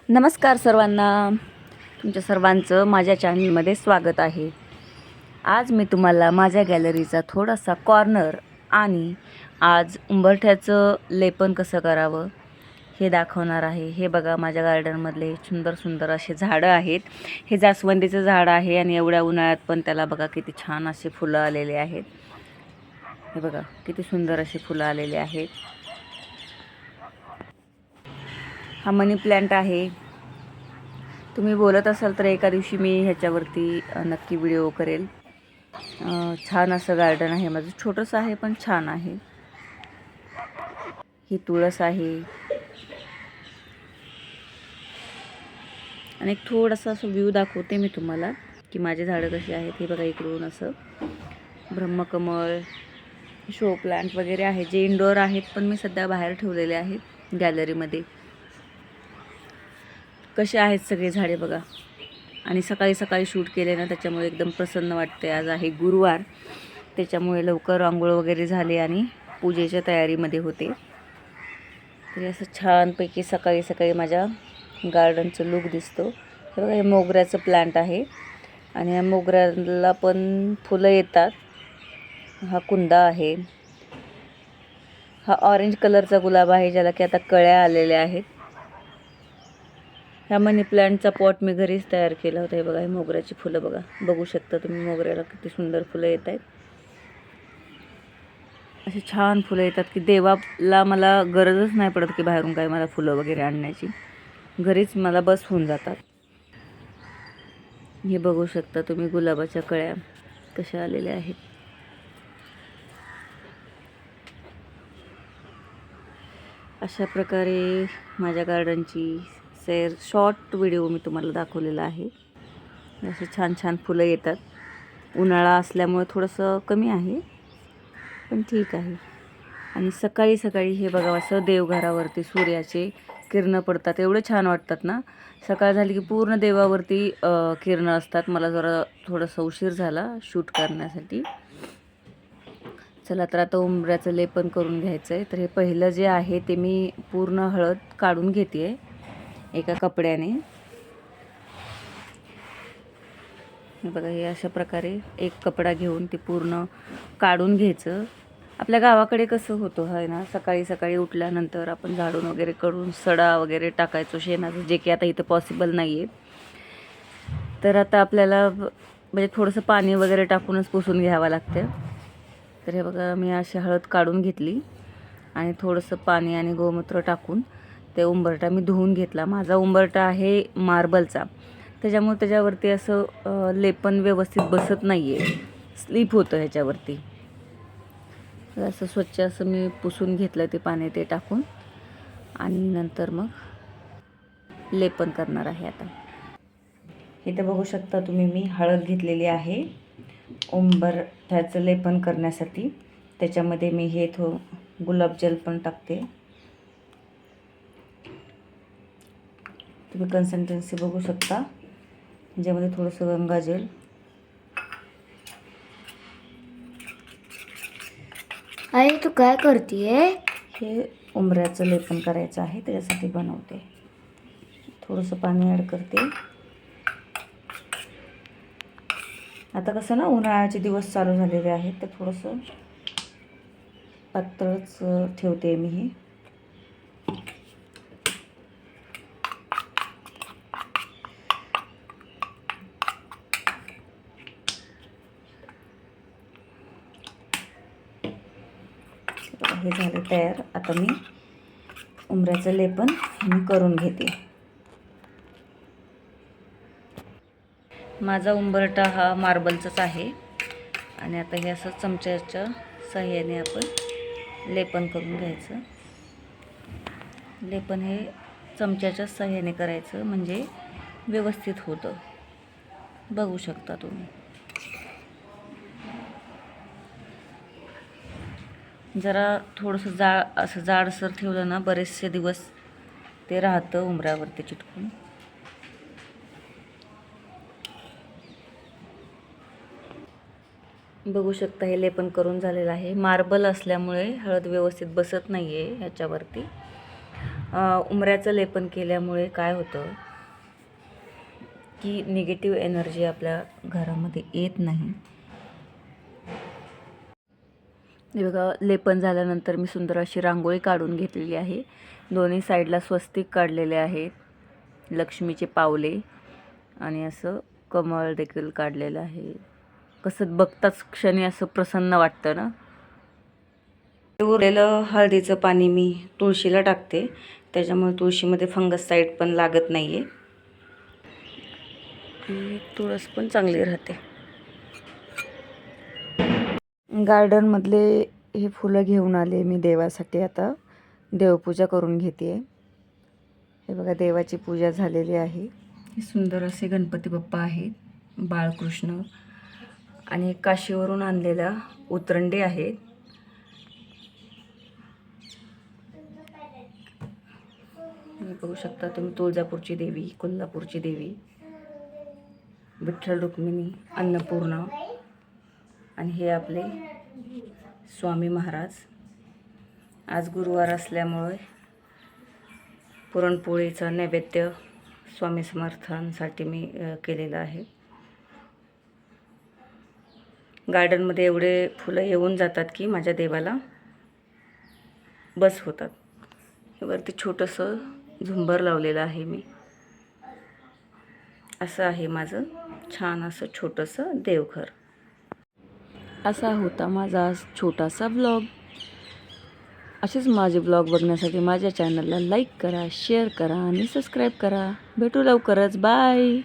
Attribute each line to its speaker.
Speaker 1: नमस्कार सर्वांना, तुमच्या सर्वांचं माझ्या चॅनलमध्ये स्वागत आहे. आज मी तुम्हाला माझ्या गॅलरीचा थोडासा कॉर्नर आणि आज उंबरठ्याचं लेपन कसं करावं हे दाखवणार आहे. हे बघा, माझ्या गार्डनमधले सुंदर सुंदर असे झाडं आहेत. हे जास्वंदीचं झाड आहे आणि एवढ्या उन्हाळ्यात पण त्याला बघा किती छान असे फुलं आलेले आहेत. हे बघा किती सुंदर असे फुलं आलेले आहेत. हा मनी प्लांट आहे. तुम्ही बोलत असाल तर एका दिवशी मी ह्याच्यावरती नक्की व्हिडिओ करेल. छान असं गार्डन आहे माझं, छोटंसं आहे पण छान आहे. ही तुळस आहे आणि एक थोडासा असं व्ह्यू दाखवते मी तुम्हाला की माझे झाडं कशी आहेत. हे बघा, इकडून असं ब्रह्मकमळ, शो प्लांट वगैरे आहे जे इंडोअर आहेत, पण मी सध्या बाहेर ठेवलेले आहेत गॅलरीमध्ये. कसे आहेत सगळे झाडे बघा. आणि सकाळी सकाळी शूट केले ना, त्याच्यामुळे एकदम प्रसन्न वाटते. आज आहे गुरुवार, त्याच्यामुळे लवकर आंघोळ वगैरे झाले आणि पूजेच्या तयारीमध्ये होते. तरी असं छानपैकी सकाळी सकाळी माझ्या गार्डनचं लुक दिसतो. हे बघा, हे मोगऱ्याचं प्लांट आहे आणि या मोगऱ्याला पण फुलं येतात. हा कुंदा आहे. हा ऑरेंज कलरचा गुलाब आहे ज्याला की आता कळ्या आलेल्या आहेत. ह्या मनी प्लांटचा पॉट मी घरीच तयार केला होता. हे बघा, हे मोगऱ्याची फुलं बघा, बघू शकता तुम्ही मोगऱ्याला किती सुंदर फुलं येत आहेत. अशी छान फुलं येतात की देवाला मला गरजच नाही पडत की बाहेरून काय मला फुलं वगैरे आणण्याची, घरीच मला बस होऊन जातात. हे बघू शकता तुम्ही गुलाबाच्या कळ्या कशा आलेल्या आहेत. अशा प्रकारे माझ्या गार्डनची शॉर्ट व्हिडिओ मी तुम्हाला दाखवलेला आहे. असे छान छान फुलं येतात. उन्हाळा असल्यामुळे थोडंसं कमी आहे पण ठीक आहे. आणि सकाळी सकाळी हे बघा, असं देवघरावरती सूर्याचे किरणं पडतात, एवढे छान वाटतात ना. सकाळ झाली की पूर्ण देवावरती किरणं असतात. मला जरा थोडासा उशीर झाला शूट करण्यासाठी. चला तर आता उंबऱ्याचं लेपन करून घ्यायचं आहे. तर हे पहिलं जे आहे ते मी पूर्ण हळद काढून घेते आहे एका कपड्याने. हे बघा, हे अशा प्रकारे एक कपडा घेऊन ते पूर्ण काढून घ्यायचं. आपल्या गावाकडे कसं होतं आहे ना, सकाळी सकाळी उठल्यानंतर आपण झाडून वगैरे करून सडा वगैरे टाकायचो शेणाचं, जे की आता इथं पॉसिबल नाही आहे. तर आता आपल्याला म्हणजे थोडंसं पाणी वगैरे टाकूनच पुसून घ्यावं लागतं. तर हे बघा, मी अशी हळद काढून घेतली आणि थोडंसं पाणी आणि गोमूत्र टाकून ते उंबरठा मी धुवून घेतला. माझा उंबरठा आहे मार्बलचा, त्याच्यामुळे त्याच्यावरती असं लेपन व्यवस्थित बसत नाही आहे, स्लिप होतं ह्याच्यावरती. तर असं स्वच्छ असं मी पुसून घेतलं ते पाणी ते टाकून आणि नंतर मग लेपन करणार आहे. आता इथे बघू शकता तुम्ही, मी हळद घेतलेली आहे उंबरठ्याचं लेपन करण्यासाठी. त्याच्यामध्ये मी हे गुलाबजल पण टाकते. तुम्ही कन्सिस्टन्सी बघू शकता, ज्यामध्ये थोडंसं गंगाजल.
Speaker 2: आई तू काय करतेय?
Speaker 1: हे उंबऱ्याचं लेपन करायचं आहे, त्याच्यासाठी बनवते. थोडंसं पाणी ॲड करते. आता कसं ना, उन्हाळ्याचे दिवस चालू झालेले आहेत, तर थोडंसं पातळच ठेवते मी हे. हे झालं तयार. आता मी उंबऱ्याचं लेपन मी करून घेते. माझा उंबरठा हा मार्बलचाच आहे आणि आता हे असं चमच्याच्या साह्याने आपण लेपन करून घ्यायचं. लेपन हे चमच्याच्या साह्याने करायचं म्हणजे व्यवस्थित होतं, बघू शकता तुम्ही. जरा थोडंसं असं जाडसर ठेवलं ना, बरेचसे दिवस ते राहतं उंबऱ्यावरती चिटकून. बघू शकता, हे लेपन करून झालेलं आहे. मार्बल असल्यामुळे हळद व्यवस्थित बसत नाही आहे ह्याच्यावरती. उंबऱ्याचं लेपन केल्यामुळे काय होतं की निगेटिव्ह एनर्जी आपल्या घरामध्ये येत नाही. हे बघा, लेपन झाल्यानंतर मी सुंदर अशी रांगोळी काढून घेतलेली आहे. दोन्ही साईडला स्वस्तिक काढलेले आहेत, लक्ष्मीचे पावले आणि असं कमळ देखील काढलेलं आहे. कसं बघताच क्षणी असं प्रसन्न वाटतं ना. उरलेलं हळदीचं पाणी मी तुळशीला टाकते, त्याच्यामुळे तुळशीमध्ये फंगस साईड पण लागत नाही आहे. तुळस पण चांगली राहते. गार्डनमधले हे फुलं घेऊन आले मी देवासाठी. आता देवपूजा करून घेते. हे बघा, देवाची पूजा झालेली आहे. हे सुंदर असे गणपती बाप्पा आहेत, बाळकृष्ण आणि काशीवरून आणलेला उतरंडे आहेत. हे बघू शकता तुम्ही, तुळजापूरची देवी, कोल्हापूरची देवी, विठ्ठल रुक्मिणी, अन्नपूर्णा आणि हे आपले स्वामी महाराज. आज गुरुवार असल्यामुळे पुरणपोळीचा नैवेद्य स्वामी समर्थांसाठी मी केलेला आहे. गार्डनमध्ये एवढे फुलं येऊन जातात की माझ्या देवाला बस होतात. हे वरती छोटंसं झुंबर लावलेलं आहे मी. असं आहे माझं छान असं छोटंसं देवघर. असा होता माझा आज छोटासा व्लॉग. असेच माझे व्लॉग बघण्यासाठी माझ्या चॅनलला लाईक करा, शेअर करा आणि सबस्क्राईब करा. भेटू लवकरच. बाय.